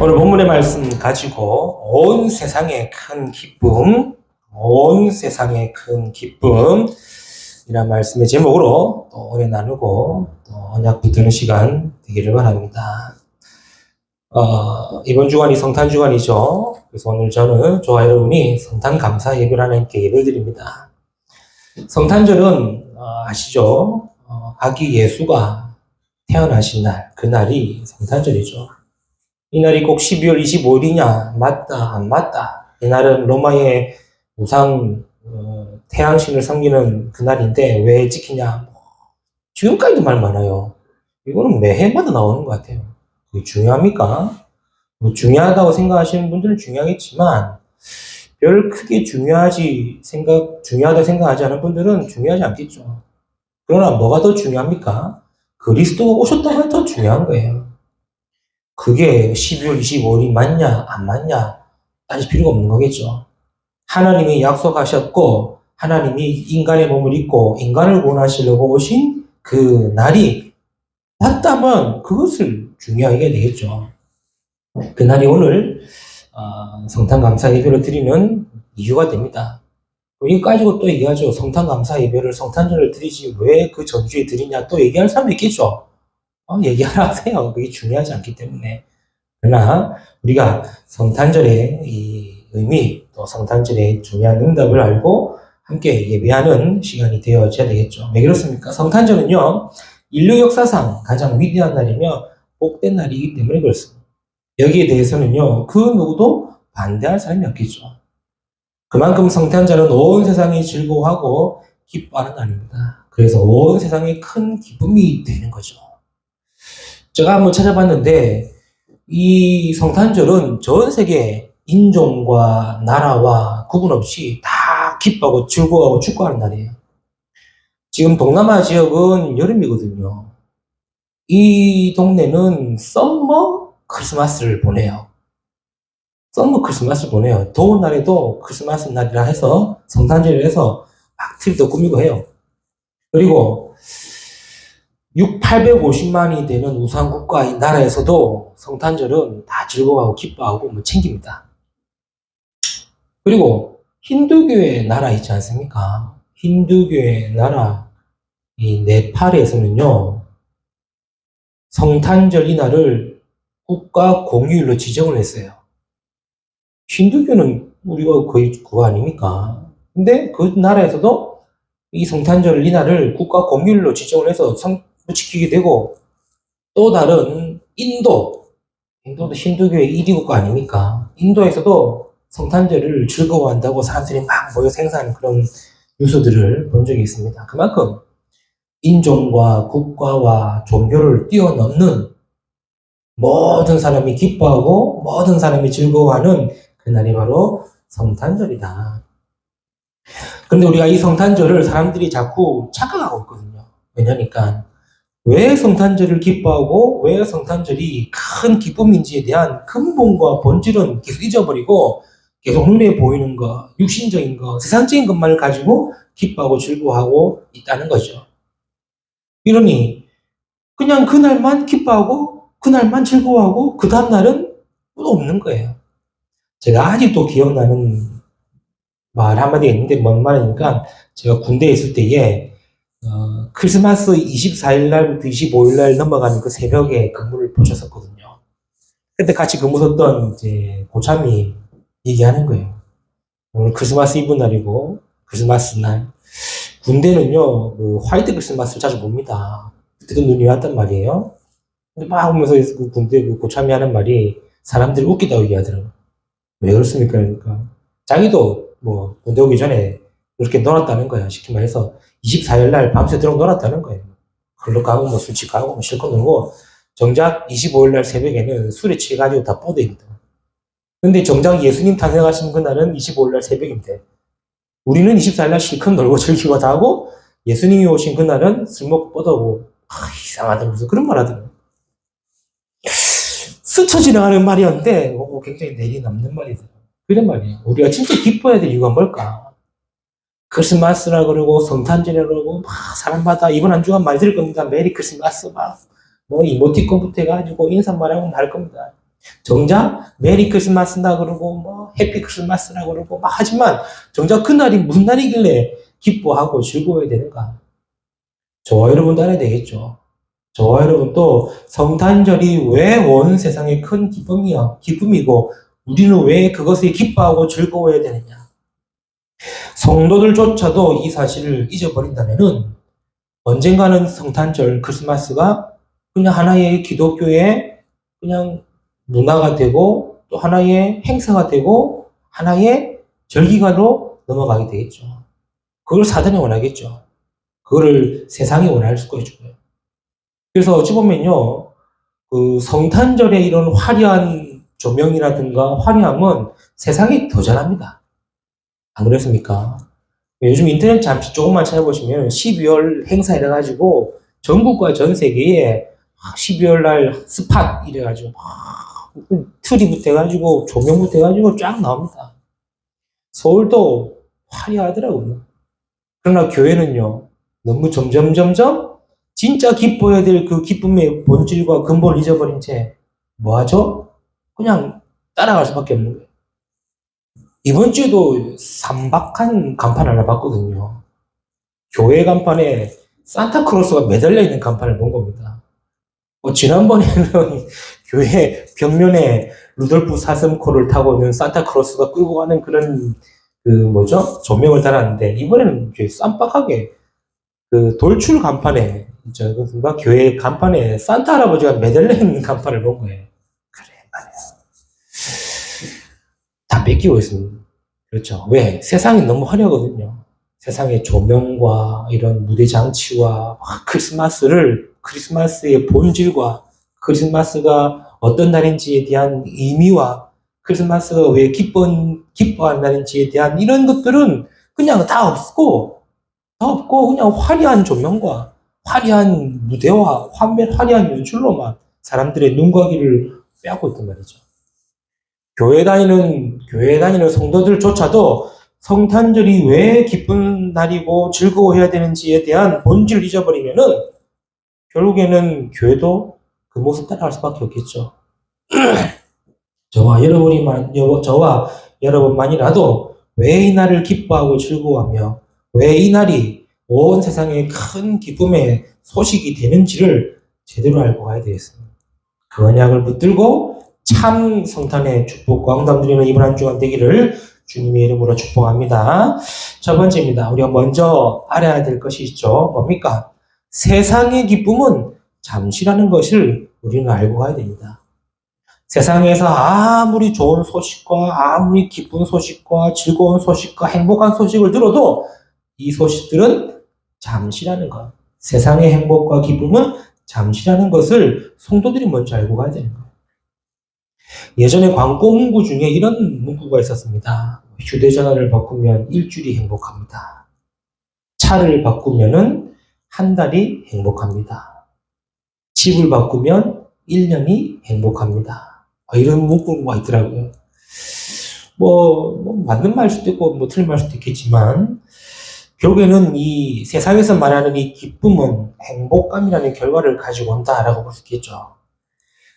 오늘 본문의 말씀 가지고 온 세상의 큰 기쁨, 온 세상의 큰 기쁨 이란 말씀의 제목으로 또 오래 나누고 또 언약 붙드는 시간 되기를 바랍니다. 이번 주간이 성탄 주간이죠. 그래서 오늘 저는 저와 여러분이 성탄 감사 예배를 하나님께 예배를 드립니다. 성탄절은 아시죠? 아기 예수가 태어나신 날, 그날이 성탄절이죠. 이날이 꼭 12월 25일이냐, 맞다, 안 맞다. 이날은 로마의 우상, 태양신을 섬기는 그날인데 왜 지키냐. 지금까지도 말 많아요. 이거는 매해마다 나오는 것 같아요. 그게 중요합니까? 뭐 중요하다고 생각하시는 분들은 중요하겠지만, 별 크게 중요하다 생각하지 않은 분들은 중요하지 않겠죠. 그러나 뭐가 더 중요합니까? 그리스도가 오셨다 하면 더 중요한 거예요. 그게 12월 25일이 맞냐, 안 맞냐, 따질 필요가 없는 거겠죠. 하나님이 약속하셨고, 하나님이 인간의 몸을 입고 인간을 구원하시려고 오신 그 날이 맞다면 그것을 중요하게 되겠죠. 그날이 오늘 성탄 감사 예배를 드리는 이유가 됩니다. 이거 가지고 또 얘기하죠. 성탄 감사 예배를 성탄절을 드리지 왜 그 전주에 드리냐 또 얘기할 사람도 있겠죠. 얘기하라 하세요. 그게 중요하지 않기 때문에. 그러나 우리가 성탄절의 이 의미, 또 성탄절의 중요한 응답을 알고 함께 예배하는 시간이 되어져야 되겠죠. 왜 그렇습니까? 성탄절은요, 인류 역사상 가장 위대한 날이며 복된 날이기 때문에 그렇습니다. 여기에 대해서는요, 그 누구도 반대할 사람이 없겠죠. 그만큼 성탄절은 온 세상이 즐거워하고 기뻐하는 날입니다. 그래서 온 세상에 큰 기쁨이 되는 거죠. 제가 한번 찾아봤는데 이 성탄절은 전 세계 인종과 나라와 구분 없이 다 기뻐하고 즐거워하고 축구하는 날이에요. 지금 동남아 지역은 여름이거든요. 이 동네는 썸머 크리스마스를 보내요. 썸머 크리스마스를 보내요. 더운 날에도 크리스마스 날이라 해서 성탄절을 해서 막 트리도 꾸미고 해요. 그리고 850만이 되는 우상국가 이 나라에서도 성탄절은 다 즐거워하고 기뻐하고 챙깁니다. 그리고 힌두교의 나라 있지 않습니까? 힌두교의 나라 이 네팔에서는요, 성탄절 이날을 국가 공휴일로 지정을 했어요. 힌두교는 우리가 거의 그거 아닙니까? 근데 그 나라에서도 이 성탄절 이날을 국가 공휴일로 지정을 해서 지키게 되고, 또 다른 인도도 힌두교의 1위 국가 아닙니까? 인도에서도 성탄절을 즐거워한다고 사람들이 막 모여 생산하는 그런 뉴스들을 본 적이 있습니다. 그만큼 인종과 국가와 종교를 뛰어넘는 모든 사람이 기뻐하고 모든 사람이 즐거워하는 그날이 바로 성탄절이다. 그런데 우리가 이 성탄절을 사람들이 자꾸 착각하고 있거든요. 왜냐니까 왜 성탄절을 기뻐하고 왜 성탄절이 큰 기쁨인지에 대한 근본과 본질은 계속 잊어버리고 계속 눈에 보이는 거, 육신적인 거, 세상적인 것만을 가지고 기뻐하고 즐거워하고 있다는 거죠. 이러니 그냥 그날만 기뻐하고 그날만 즐거워하고 그 다음날은 또 없는 거예요. 제가 아직도 기억나는 말 한마디가 있는데 뭔 말이니까 제가 군대에 있을 때에 크리스마스 24일 날부터 25일 날 넘어가는 그 새벽에 근무를 보셨었거든요. 그때 같이 근무 섰던 이제 고참이 얘기하는 거예요. 오늘 크리스마스 이브 날이고 크리스마스 날 군대는요 그 화이트 크리스마스를 자주 봅니다. 그때도 눈이 왔단 말이에요. 근데 막 보면서 그 군대 그 고참이 하는 말이 사람들이 웃기다고 얘기하더라고요. 왜 그렇습니까? 그러니까 자기도 뭐 군대 오기 전에 그렇게 놀았다는 거야. 쉽게 말해서 24일 날 밤새도록 놀았다는 거예요. 클럽 가고 뭐 술집 가고 뭐 실컷 놀고 정작 25일 날 새벽에는 술에 취해가지고 다 뻗어입니다. 근데 정작 예수님 탄생하신 그날은 25일 날 새벽인데 우리는 24일 날 실컷 놀고 즐기고 다 하고 예수님이 오신 그날은 술 먹고 뻗어고 이상하다 무슨 그런 말 하더라고요. 스쳐 지나가는 말이었는데 굉장히 내리 남는 말이더라고요. 그런 말이에요. 우리가 진짜 기뻐해야 될 이유가 뭘까? 크리스마스라 그러고 성탄절이라 그러고 막 사람마다 이번 한 주간 많이 들을 겁니다. 메리 크리스마스 막 뭐 이모티콘부터 해가지고 인사말하고 할 겁니다. 정작 메리 크리스마스다 그러고 뭐 해피 크리스마스라 그러고 막 하지만 정작 그날이 무슨 날이길래 기뻐하고 즐거워야 되는가? 저와 여러분도 알아야 되겠죠. 저와 여러분도 성탄절이 왜 온 세상의 큰 기쁨이고 우리는 왜 그것에 기뻐하고 즐거워야 되느냐? 성도들조차도 이 사실을 잊어버린다면은 언젠가는 성탄절, 크리스마스가 그냥 하나의 기독교의 그냥 문화가 되고 또 하나의 행사가 되고 하나의 절기가로 넘어가게 되겠죠. 그걸 사단이 원하겠죠. 그거를 세상이 원할 수가 있죠. 그래서 어찌 보면요, 그 성탄절의 이런 화려한 조명이라든가 화려함은 세상이 더 잘합니다. 안 그렇습니까? 요즘 인터넷 잠시 조금만 찾아보시면 12월 행사 이래가지고 전국과 전 세계에 12월 날 스팟 이래가지고 트리부터 해가지고 조명부터 해가지고 쫙 나옵니다. 서울도 화려하더라고요. 그러나 교회는요, 너무 점점 진짜 기뻐야 될 그 기쁨의 본질과 근본을 잊어버린 채 뭐하죠? 그냥 따라갈 수밖에 없는 거예요. 이번 주에도 삼박한 간판 하나 봤거든요. 교회 간판에 산타크로스가 매달려 있는 간판을 본 겁니다. 지난번에는 교회 벽면에 루돌프 사슴코를 타고 있는 산타크로스가 끌고 가는 그런 조명을 달았는데 이번에는 쌈박하게 그 돌출 간판에 그가 교회 간판에 산타 할아버지가 매달려 있는 간판을 본 거예요. 그래 말이야. 다 뺏기고 있습니다. 그렇죠. 왜? 세상이 너무 화려하거든요. 세상의 조명과 이런 무대 장치와 크리스마스의 본질과 크리스마스가 어떤 날인지에 대한 의미와 크리스마스가 왜 기뻐한 날인지에 대한 이런 것들은 그냥 다 없고 그냥 화려한 조명과 화려한 무대와 화려한 연출로만 사람들의 눈과 귀를 빼앗고 있단 말이죠. 교회 다니는 성도들조차도 성탄절이 왜 기쁜 날이고 즐거워해야 되는지에 대한 본질을 잊어버리면은 결국에는 교회도 그 모습 따라갈 수밖에 없겠죠. 저와 여러분만이라도 왜 이 날을 기뻐하고 즐거워하며 왜 이 날이 온 세상의 큰 기쁨의 소식이 되는지를 제대로 알고 가야 되겠습니다. 그 언약을 붙들고 참 성탄의 축복과 응답 드리는 이번 한 주간 되기를 주님의 이름으로 축복합니다. 첫 번째입니다. 우리가 먼저 알아야 될 것이 있죠. 뭡니까? 세상의 기쁨은 잠시라는 것을 우리는 알고 가야 됩니다. 세상에서 아무리 좋은 소식과 아무리 기쁜 소식과 즐거운 소식과 행복한 소식을 들어도 이 소식들은 잠시라는 것. 세상의 행복과 기쁨은 잠시라는 것을 성도들이 먼저 알고 가야 되는 거예요. 예전에 광고 문구 중에 이런 문구가 있었습니다. 휴대전화를 바꾸면 일주일이 행복합니다. 차를 바꾸면은 한 달이 행복합니다. 집을 바꾸면 1년이 행복합니다. 이런 문구가 있더라고요. 맞는 말일 수도 있고, 틀린 말일 수도 있겠지만, 결국에는 이 세상에서 말하는 이 기쁨은 행복감이라는 결과를 가지고 온다라고 볼 수 있겠죠.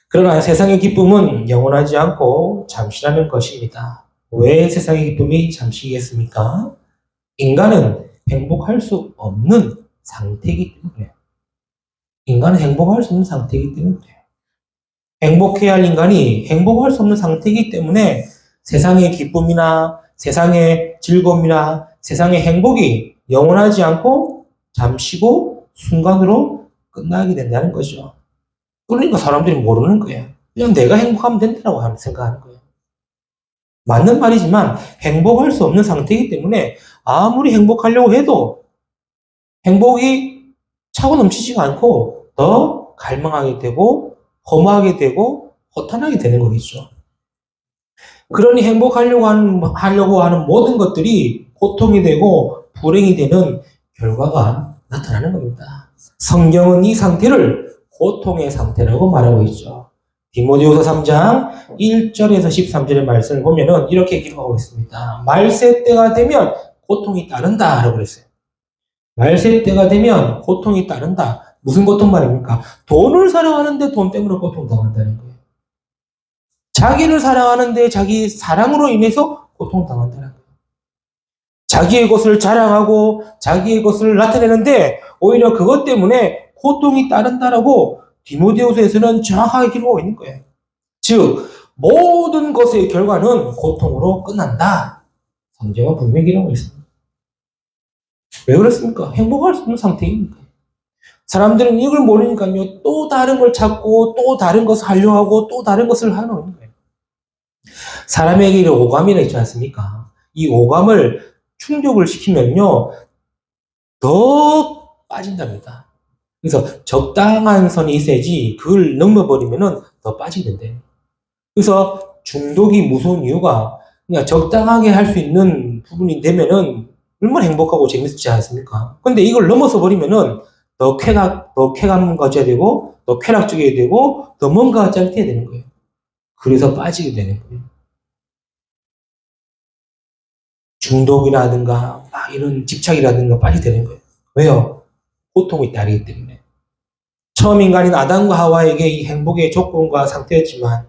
그러나 세상의 기쁨은 영원하지 않고 잠시라는 것입니다. 왜 세상의 기쁨이 잠시겠습니까? 인간은 행복할 수 없는 상태이기 때문에. 인간은 행복할 수 없는 상태이기 때문에. 행복해야 할 인간이 행복할 수 없는 상태이기 때문에 세상의 기쁨이나 세상의 즐거움이나 세상의 행복이 영원하지 않고 잠시고 순간으로 끝나게 된다는 거죠. 그러니까 사람들이 모르는 거예요. 그냥 내가 행복하면 된다고 생각하는 거예요. 맞는 말이지만 행복할 수 없는 상태이기 때문에 아무리 행복하려고 해도 행복이 차고 넘치지가 않고 더 갈망하게 되고 허무하게 되고 허탄하게 되는 거겠죠. 그러니 행복하려고 하는 모든 것들이 고통이 되고 불행이 되는 결과가 나타나는 겁니다. 성경은 이 상태를 고통의 상태라고 말하고 있죠. 디모데후서 3장 1절에서 13절의 말씀을 보면은 이렇게 기록하고 있습니다. 말세 때가 되면 고통이 따른다라고 그랬어요. 말세 때가 되면 고통이 따른다. 무슨 고통 말입니까? 돈을 사랑하는데 돈 때문에 고통당한다는 거예요. 자기를 사랑하는데 자기 사랑으로 인해서 고통당한다는 거예요. 자기의 것을 자랑하고 자기의 것을 나타내는데 오히려 그것 때문에 고통이 따른다라고 디모데후서에서는 정확하게 기록하고 있는 거예요. 즉 모든 것의 결과는 고통으로 끝난다. 성경은 분명히 기록하고 있습니다. 왜 그렇습니까? 행복할 수 없는 상태이니까. 사람들은 이걸 모르니까요. 또 다른 걸 찾고 또 다른 것을 하려고 하고 또 다른 것을 하는 거예요. 사람에게 오감이라 있지 않습니까? 이 오감을 충족을 시키면요. 더 빠진답니다. 그래서 적당한 선이 있어야지 그걸 넘어버리면은 더 빠지게 된대요. 그래서 중독이 무서운 이유가 그냥 적당하게 할 수 있는 부분이 되면은 얼마나 행복하고 재밌지 않습니까? 근데 이걸 넘어서 버리면은 더 쾌감 가져야 되고, 더 쾌락적이어야 되고, 더 뭔가 짜릿해야 되는 거예요. 그래서 빠지게 되는 거예요. 중독이라든가, 막 이런 집착이라든가 빠지게 되는 거예요. 왜요? 고통이 따르기 때문에. 처음 인간인 아담과 하와에게 이 행복의 조건과 상태였지만,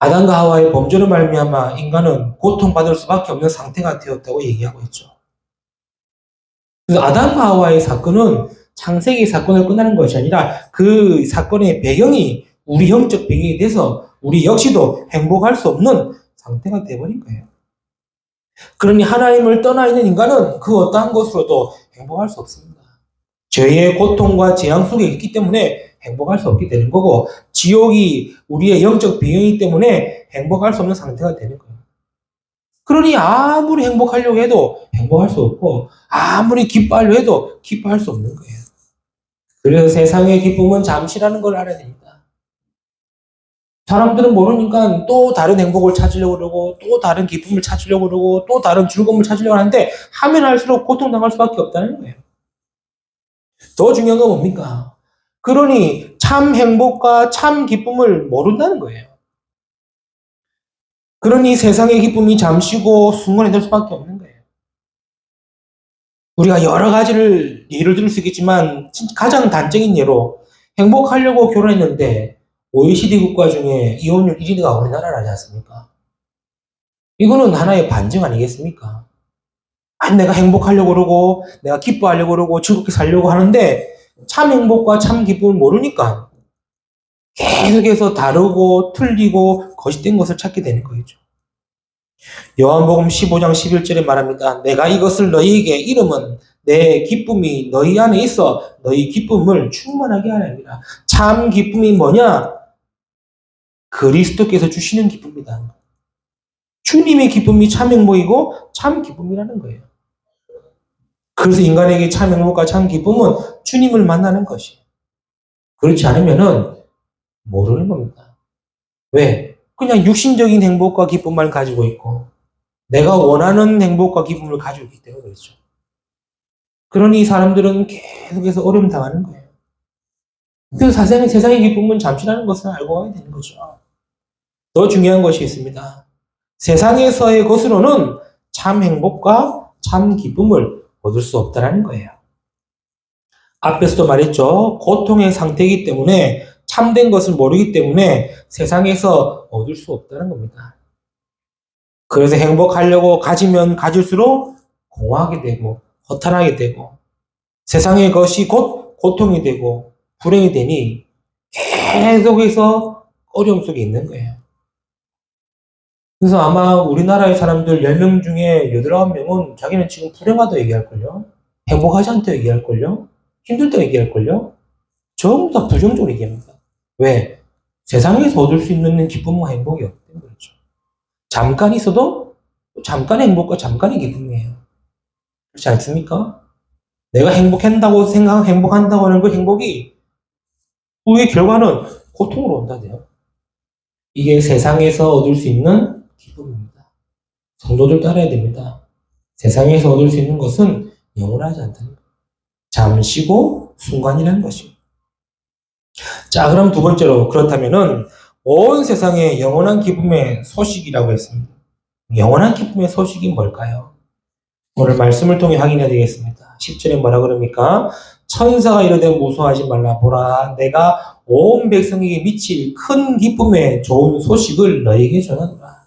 아담과 하와의 범죄로 말미암아 인간은 고통받을 수밖에 없는 상태가 되었다고 얘기하고 있죠. 그래서 아담과 하와의 사건은 창세기 사건을 끝나는 것이 아니라 그 사건의 배경이 우리 영적 배경이 돼서 우리 역시도 행복할 수 없는 상태가 되어버린 거예요. 그러니 하나님을 떠나 있는 인간은 그 어떠한 것으로도 행복할 수 없습니다. 죄의 고통과 재앙 속에 있기 때문에 행복할 수 없게 되는 거고 지옥이 우리의 영적 배경이기 때문에 행복할 수 없는 상태가 되는 거예요. 그러니 아무리 행복하려고 해도 행복할 수 없고 아무리 기뻐하려고 해도 기뻐할 수 없는 거예요. 그래서 세상의 기쁨은 잠시라는 걸 알아야 됩니다. 사람들은 모르니까 또 다른 행복을 찾으려고 그러고 또 다른 기쁨을 찾으려고 그러고 또 다른 즐거움을 찾으려고 하는데 하면 할수록 고통당할 수밖에 없다는 거예요. 더 중요한 건 뭡니까? 그러니 참 행복과 참 기쁨을 모른다는 거예요. 그러니 세상의 기쁨이 잠시고 순간에 될 수밖에 없는 거예요. 우리가 여러 가지를 예를 들 수 있겠지만 가장 단적인 예로 행복하려고 결혼했는데 OECD 국가 중에 이혼율 1위가 우리나라라지 않습니까? 이거는 하나의 반증 아니겠습니까? 아니, 내가 행복하려고 그러고 내가 기뻐하려고 그러고 즐겁게 살려고 하는데 참 행복과 참 기쁨을 모르니까 계속해서 다르고 틀리고 거짓된 것을 찾게 되는 거죠. 요한복음 15장 11절에 말합니다. 내가 이것을 너희에게 이름은 내 기쁨이 너희 안에 있어 너희 기쁨을 충만하게 하느니라. 참 기쁨이 뭐냐? 그리스도께서 주시는 기쁨이다. 주님의 기쁨이 참 행복이고 참 기쁨이라는 거예요. 그래서 인간에게 참 행복과 참 기쁨은 주님을 만나는 것이에요. 그렇지 않으면은 모르는 겁니다. 왜? 그냥 육신적인 행복과 기쁨만 가지고 있고 내가 원하는 행복과 기쁨을 가지고 있기 때문에 그렇죠. 그러니 사람들은 계속해서 어려움 당하는 거예요. 그래서 세상의 기쁨은 잠시라는 것을 알고 가야 되는 거죠. 더 중요한 것이 있습니다. 세상에서의 것으로는 참 행복과 참 기쁨을 얻을 수 없다는 거예요. 앞에서도 말했죠. 고통의 상태이기 때문에 참된 것을 모르기 때문에 세상에서 얻을 수 없다는 겁니다. 그래서 행복하려고 가지면 가질수록 공허하게 되고 허탈하게 되고 세상의 것이 곧 고통이 되고 불행이 되니 계속해서 어려움 속에 있는 거예요. 그래서 아마 우리나라의 사람들 10명 중에 8, 9명은 자기는 지금 불행하다 얘기할걸요. 행복하지 않다 얘기할걸요. 힘들다 얘기할걸요. 전부 다 부정적으로 얘기합니다. 왜? 세상에서 얻을 수 있는 기쁨과 행복이 없기 때문에 그렇죠. 잠깐 있어도 잠깐의 행복과 잠깐의 기쁨이에요. 그렇지 않습니까? 내가 행복한다고 하는 그 행복이 후의 결과는 고통으로 온다네요. 이게 세상에서 얻을 수 있는 기쁨입니다. 성도들 따라야 됩니다. 세상에서 얻을 수 있는 것은 영원하지 않다는 거예요. 잠시고 순간이라는 것입니다. 자, 그럼 두 번째로 그렇다면은 온 세상에 영원한 기쁨의 소식이라고 했습니다. 영원한 기쁨의 소식이 뭘까요? 오늘 말씀을 통해 확인해야 되겠습니다. 10절에 뭐라 그럽니까? 천사가 이르되 무서워하지 말라. 보라, 내가 온 백성에게 미칠 큰 기쁨의 좋은 소식을 너에게 전하노라.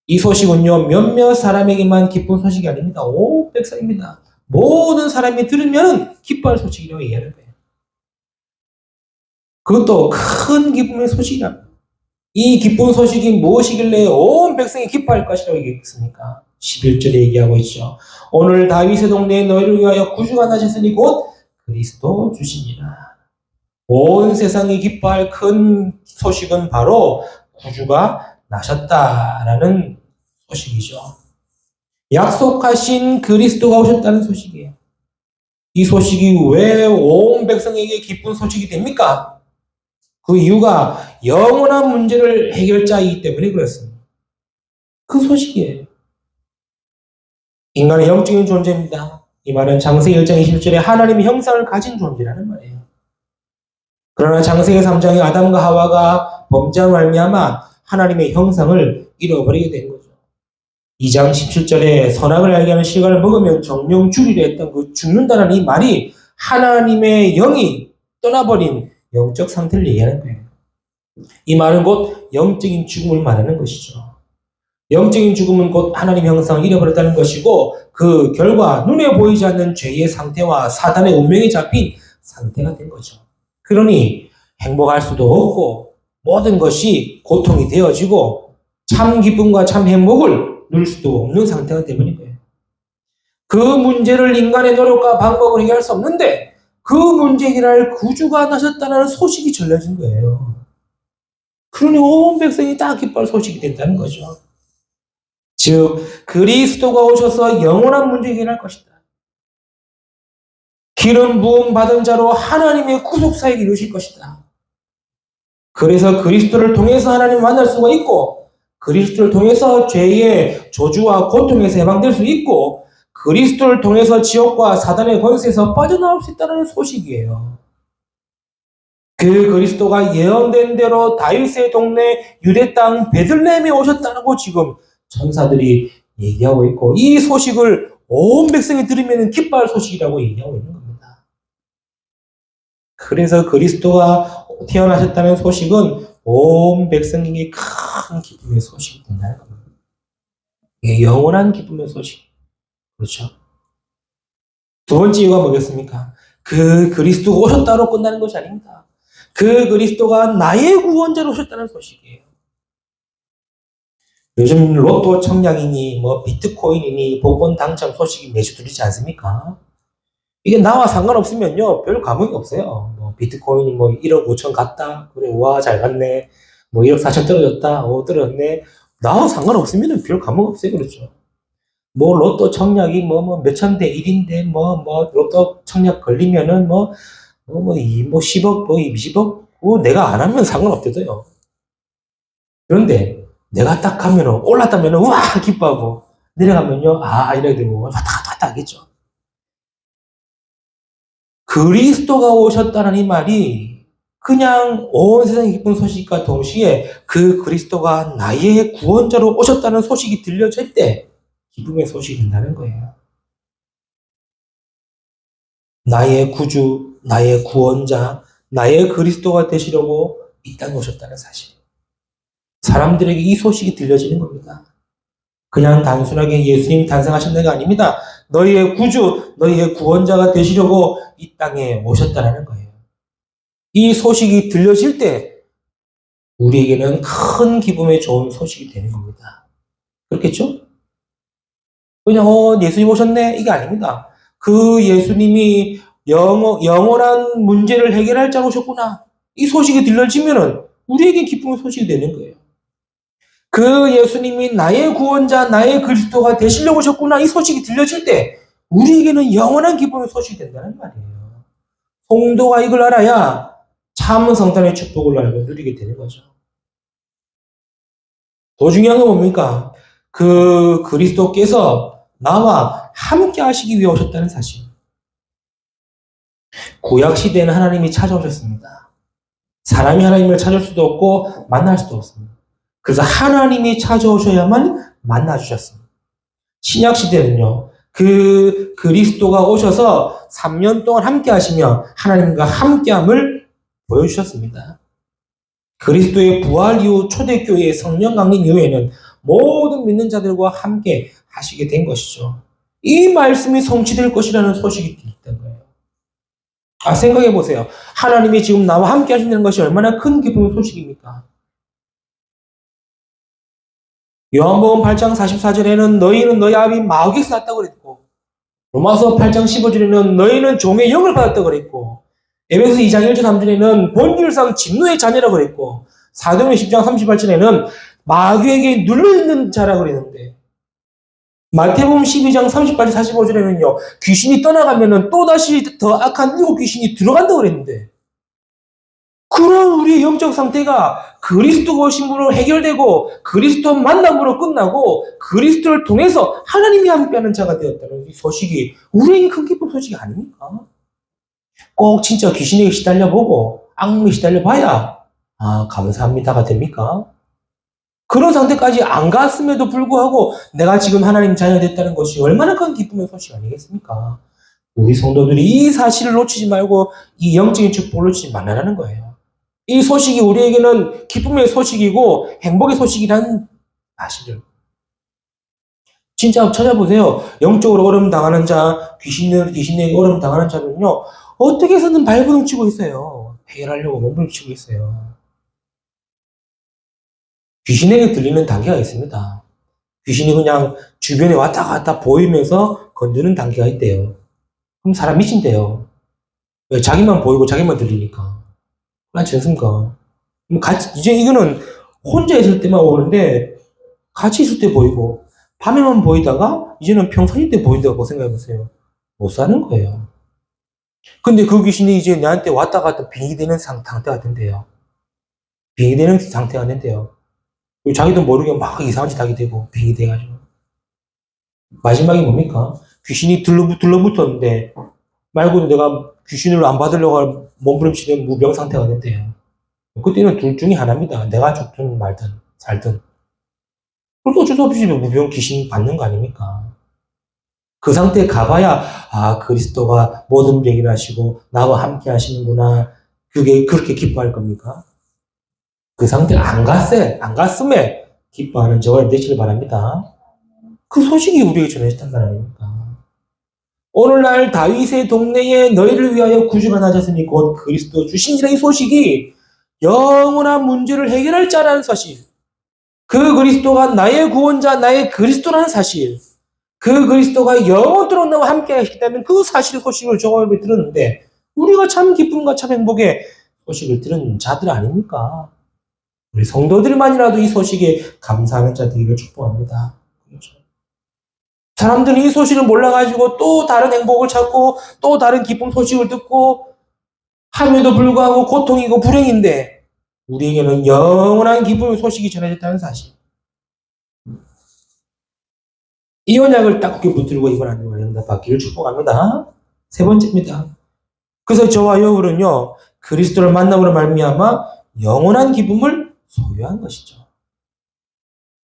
이 소식은요, 몇몇 사람에게만 기쁜 소식이 아닙니다. 온 백성입니다. 모든 사람이 들으면 기뻐할 소식이라고 얘기하는 거예요. 그것도 큰 기쁨의 소식이라. 이 기쁜 소식이 무엇이길래 온 백성이 기뻐할 것이라고 얘기했습니까? 11절에 얘기하고 있죠. 오늘 다윗의 동네에 너희를 위하여 구주가 나셨으니 곧 그리스도 주시니라. 온 세상이 기뻐할 큰 소식은 바로 구주가 나셨다라는 소식이죠. 약속하신 그리스도가 오셨다는 소식이에요. 이 소식이 왜 온 백성에게 기쁜 소식이 됩니까? 그 이유가 영원한 문제를 해결자이기 때문에 그렇습니다. 그 소식이에요. 인간의 영적인 존재입니다. 이 말은 창세기 1장 20절에 하나님의 형상을 가진 존재라는 말이에요. 그러나 창세기 3장에 아담과 하와가 범죄한 말미암아 하나님의 형상을 잃어버리게 된 거죠. 2장 17절에 선악을 알게 하는 실과를 먹으면 정령 죽이려 했던 그 죽는다는 이 말이 하나님의 영이 떠나버린 영적 상태를 얘기하는 거예요. 이 말은 곧 영적인 죽음을 말하는 것이죠. 영적인 죽음은 곧 하나님의 형상을 잃어버렸다는 것이고 그 결과 눈에 보이지 않는 죄의 상태와 사단의 운명이 잡힌 상태가 된 거죠. 그러니 행복할 수도 없고 모든 것이 고통이 되어지고 참 기쁨과 참 행복을 누릴 수도 없는 상태가 되버린 거예요. 그 문제를 인간의 노력과 방법으로 해결할 수 없는데 그 문제 해결할 구주가 나셨다는 소식이 전해진 거예요. 그러니 온 백성이 다 기뻐할 소식이 된다는 거죠. 즉 그리스도가 오셔서 영원한 문제 해결할 것이다. 기름 부음 받은 자로 하나님의 구속사역을 이루실 것이다. 그래서 그리스도를 통해서 하나님을 만날 수가 있고 그리스도를 통해서 죄의 저주와 고통에서 해방될 수 있고 그리스도를 통해서 지옥과 사단의 권세에서 빠져나올 수 있다는 소식이에요. 그 그리스도가 예언된 대로 다윗의 동네 유대 땅 베들레헴에 오셨다고 지금 천사들이 얘기하고 있고 이 소식을 온 백성이 들으면 기뻐할 소식이라고 얘기하고 있는 겁니다. 그래서 그리스도가 태어나셨다는 소식은 온 백성에게 큰 기쁨의 소식이 된다는 겁니다. 영원한 기쁨의 소식. 그렇죠. 두 번째 이유가 뭐겠습니까? 그 그리스도가 오셨다로 끝나는 것이 아닙니다. 그 그리스도가 나의 구원자로 오셨다는 소식이에요. 요즘 로또 청약이니 뭐 비트코인이니 복권 당첨 소식이 매주 들리지 않습니까? 이게 나와 상관없으면요 별 감흥이 없어요. 뭐 비트코인이 뭐 1억 5천 갔다 그래 와 잘 갔네. 뭐 1억 4천 떨어졌다 떨어졌네. 나와 상관없으면 별 감흥 없어요. 그렇죠. 뭐 로또 청약이 뭐 몇천 대 1인데 뭐 로또 청약 걸리면은 뭐 10억 뭐 20억 내가 안 하면 상관없대도요. 그런데 내가 딱 가면은 올랐다면은 우와 기뻐하고 내려가면요 이렇게 되고 왔다 갔다 하겠죠. 그리스도가 오셨다는 이 말이 그냥 온 세상의 기쁜 소식과 동시에 그 그리스도가 나의 구원자로 오셨다는 소식이 들려질 때 기쁨의 소식이 된다는 거예요. 나의 구주, 나의 구원자, 나의 그리스도가 되시려고 이 땅에 오셨다는 사실. 사람들에게 이 소식이 들려지는 겁니다. 그냥 단순하게 예수님이 탄생하셨다가 아닙니다. 너희의 구주, 너희의 구원자가 되시려고 이 땅에 오셨다는 거예요. 이 소식이 들려질 때 우리에게는 큰 기쁨의 좋은 소식이 되는 겁니다. 그렇겠죠? 그냥 예수님 오셨네? 이게 아닙니다. 그 예수님이 영원한 문제를 해결할 자로 오셨구나. 이 소식이 들려지면은 우리에게 기쁨의 소식이 되는 거예요. 그 예수님이 나의 구원자, 나의 그리스도가 되시려고 오셨구나. 이 소식이 들려질 때 우리에게는 영원한 기쁨의 소식이 된다는 말이에요. 성도가 이걸 알아야 참 성탄의 축복을 알고 누리게 되는 거죠. 더 중요한 건 뭡니까? 그 그리스도께서 나와 함께 하시기 위해 오셨다는 사실. 구약 시대에는 하나님이 찾아오셨습니다. 사람이 하나님을 찾을 수도 없고 만날 수도 없습니다. 그래서 하나님이 찾아오셔야만 만나주셨습니다. 신약 시대는요, 그 그리스도가 오셔서 3년 동안 함께 하시며 하나님과 함께함을 보여주셨습니다. 그리스도의 부활 이후 초대교회의 성령 강림 이후에는 모든 믿는 자들과 함께 하시게 된 것이죠. 이 말씀이 성취될 것이라는 소식이 있던 거예요. 생각해 보세요. 하나님이 지금 나와 함께 하신다는 것이 얼마나 큰 기쁨의 소식입니까? 요한복음 8장 44절에는 너희는 너희 아비 마귀에서 났다고 그랬고, 로마서 8장 15절에는 너희는 종의 영을 받았다고 그랬고, 에베소 2장 1절 3절에는 본질상 진노의 자녀라고 그랬고, 사도행전 10장 38절에는 마귀에게 눌려있는 자라고 그랬는데, 마태복음 12장 38절 45절에는요, 귀신이 떠나가면은 또다시 더 악한 일곱 귀신이 들어간다고 그랬는데, 그런 우리의 영적 상태가 그리스도가 오심으로 해결되고 그리스도 만남으로 끝나고 그리스도를 통해서 하나님이 함께하는 자가 되었다는 이 소식이 우리에게 큰 기쁜 소식이 아닙니까? 꼭 진짜 귀신에게 시달려보고 악몽에 시달려봐야 감사합니다가 됩니까? 그런 상태까지 안 갔음에도 불구하고 내가 지금 하나님 자녀가 됐다는 것이 얼마나 큰 기쁨의 소식 아니겠습니까? 우리 성도들이 이 사실을 놓치지 말고 이 영적인 축복을 놓치지 말라는 거예요. 이 소식이 우리에게는 기쁨의 소식이고 행복의 소식이라는 사실을. 진짜 찾아보세요. 영적으로 어려움 당하는 자, 귀신에게 어려움 당하는 자는요, 어떻게 해서든 발버둥치고 있어요. 해결하려고 몸부림치고 있어요. 귀신에게 들리는 단계가 있습니다. 귀신이 그냥 주변에 왔다 갔다 보이면서 건드는 단계가 있대요. 그럼 사람 미친대요. 왜? 자기만 보이고 자기만 들리니까. 그렇지 않습니까? 이제 이거는 혼자 있을 때만 오는데 같이 있을 때 보이고 밤에만 보이다가 이제는 평상시 때 보인다고 생각해보세요. 못 사는 거예요. 근데 그 귀신이 이제 나한테 왔다 갔다 빙의되는 상태가 된대요. 빙의되는 상태가 된대요. 자기도 모르게 막 이상한 짓 하게 되고 빙의돼가지고 마지막이 뭡니까? 귀신이 들러붙었는데 말고도 내가 귀신을 안 받으려고 몸부림치는 무병 상태가 된대요. 그때는 둘 중에 하나입니다. 내가 죽든 말든 살든. 그래도 어쩔 수 없이 무병 귀신 받는 거 아닙니까? 그 상태에 가봐야 그리스도가 모든 병을 하시고 나와 함께 하시는구나. 그게 그렇게 기뻐할 겁니까? 그 상태에 안 갔음에 기뻐하는 저와 되시길 바랍니다. 그 소식이 우리에게 전해졌단 말 아닙니까? 오늘날 다윗의 동네에 너희를 위하여 구주가 나셨으니 곧 그리스도 주신이라는 이 소식이 영원한 문제를 해결할 자라는 사실, 그 그리스도가 나의 구원자, 나의 그리스도라는 사실, 그 그리스도가 영원토록 나와 함께 하시겠다는 그 사실의 소식을 저번에 들었는데 우리가 참 기쁨과 참 행복의 소식을 들은 자들 아닙니까? 우리 성도들만이라도 이 소식에 감사하는 자들을 축복합니다. 그렇죠. 사람들은 이 소식을 몰라가지고 또 다른 행복을 찾고 또 다른 기쁨 소식을 듣고 함에도 불구하고 고통이고 불행인데 우리에게는 영원한 기쁨의 소식이 전해졌다는 사실. 이 언약을 딱 붙들고 이번 한 주간 응답받기를 축복합니다. 세 번째입니다. 그래서 저와 여러분은요, 그리스도를 만남으로 말미암아 영원한 기쁨을 소유한 것이죠.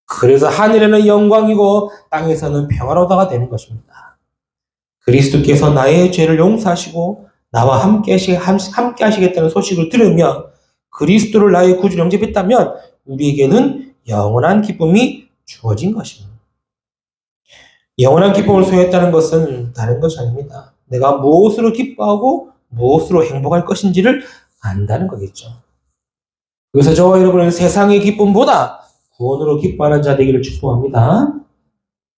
그래서 하늘에는 영광이고 땅에서는 평화로다가 되는 것입니다. 그리스도께서 나의 죄를 용서하시고 나와 함께 하시겠다는 소식을 들으며 그리스도를 나의 구주로 영접했다면 우리에게는 영원한 기쁨이 주어진 것입니다. 영원한 기쁨을 소유했다는 것은 다른 것이 아닙니다. 내가 무엇으로 기뻐하고 무엇으로 행복할 것인지를 안다는 거겠죠. 그래서 저와 여러분은 세상의 기쁨보다 구원으로 기뻐하는 자 되기를 축복합니다.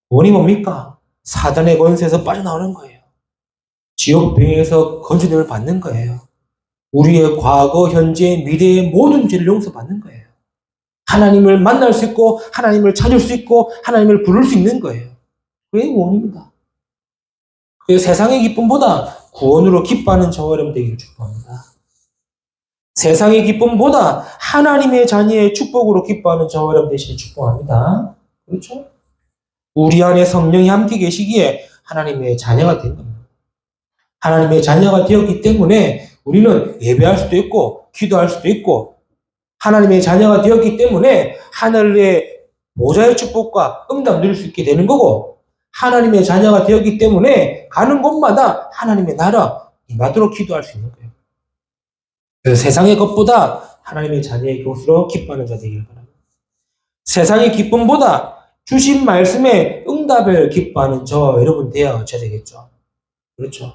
구원이 뭡니까? 사단의 권세에서 빠져나오는 거예요. 지옥병에서 건져냄을 받는 거예요. 우리의 과거, 현재, 미래의 모든 죄를 용서받는 거예요. 하나님을 만날 수 있고 하나님을 찾을 수 있고 하나님을 부를 수 있는 거예요. 그게 구원입니다. 그래서 세상의 기쁨보다 구원으로 기뻐하는 저와 여러분 되기를 축복합니다. 세상의 기쁨보다 하나님의 자녀의 축복으로 기뻐하는 저와 여러분 되시길 축복합니다. 그렇죠? 우리 안에 성령이 함께 계시기에 하나님의 자녀가 된 겁니다. 하나님의 자녀가 되었기 때문에 우리는 예배할 수도 있고 기도할 수도 있고 하나님의 자녀가 되었기 때문에 하늘의 보좌의 축복과 응답 누릴 수 있게 되는 거고 하나님의 자녀가 되었기 때문에 가는 곳마다 하나님의 나라 임하도록 기도할 수 있는 거예요. 그래서 세상의 것보다 하나님의 자녀의 것으로 기뻐하는 자 되기를 바랍니다. 세상의 기쁨보다 주신 말씀에 응답을 기뻐하는 저 여러분 되어져야 되겠죠. 그렇죠.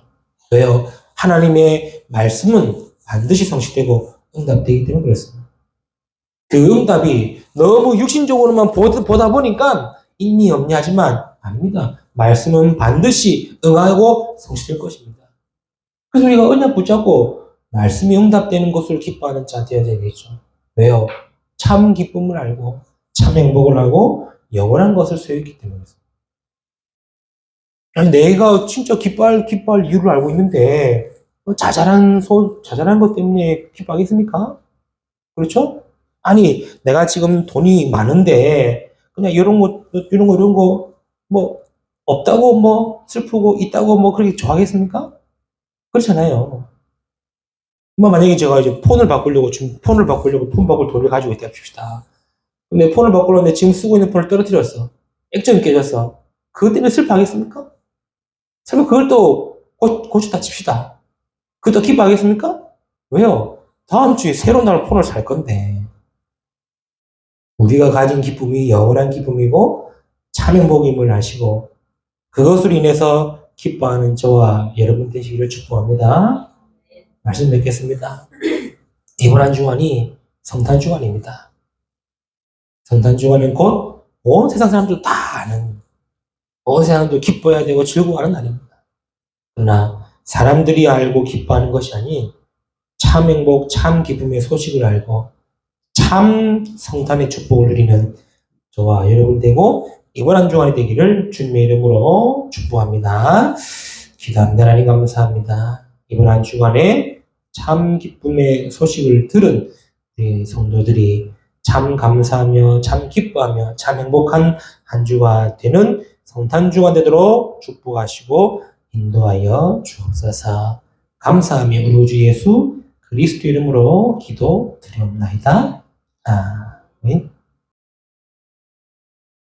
왜요? 하나님의 말씀은 반드시 성취되고 응답되기 때문에 그렇습니다. 그 응답이 너무 육신적으로만 보다 보니까 있니 없니 하지만 아닙니다. 말씀은 반드시 응하고 성취될 것입니다. 그래서 우리가 언약 붙잡고 말씀이 응답되는 것을 기뻐하는 자 되어야 되겠죠. 왜요? 참 기쁨을 알고 참 행복을 하고 영원한 것을 소유했기 때문이죠. 아니, 내가 진짜 기뻐할 이유를 알고 있는데 자잘한 것 때문에 기뻐하겠습니까? 그렇죠? 아니, 내가 지금 돈이 많은데 그냥 이런 거 뭐 없다고 뭐 슬프고 있다고 뭐 그렇게 좋아하겠습니까? 그렇잖아요. 뭐 만약에 제가 이제 폰 바꿀 돈을 가지고 있다 합시다. 근데 폰을 바꾸려는데 지금 쓰고 있는 폰을 떨어뜨렸어. 액정이 깨졌어. 그것 때문에 슬퍼하겠습니까? 설마 그걸 또 고쳤다 칩시다. 그것도 기뻐하겠습니까? 왜요? 다음 주에 새로 나올 폰을 살 건데. 우리가 가진 기쁨이 영원한 기쁨이고 참 행복임을 아시고 그것으로 인해서 기뻐하는 저와 여러분 되시기를 축복합니다. 말씀 뵙겠습니다. 이번 한 주간이 성탄 주간입니다. 성탄 주간은 곧 온 세상 사람들 다 아는, 온 세상 사람들 기뻐해야 되고 즐거워하는 날입니다. 그러나 사람들이 알고 기뻐하는 것이 아닌 참 행복, 참 기쁨의 소식을 알고 참 성탄의 축복을 누리는 저와 여러분 되고 이번 한 주간이 되기를 주님의 이름으로 축복합니다. 기도합니다. 하나님 감사합니다. 이번 한 주간에 참 기쁨의 소식을 들은 우리 성도들이 참 감사하며 참 기뻐하며 참 행복한 한 주가 되는 성탄 주가 되도록 축복하시고 인도하여 주옵소서. 감사하며 우리 주 예수 그리스도 이름으로 기도드리옵나이다. 아멘.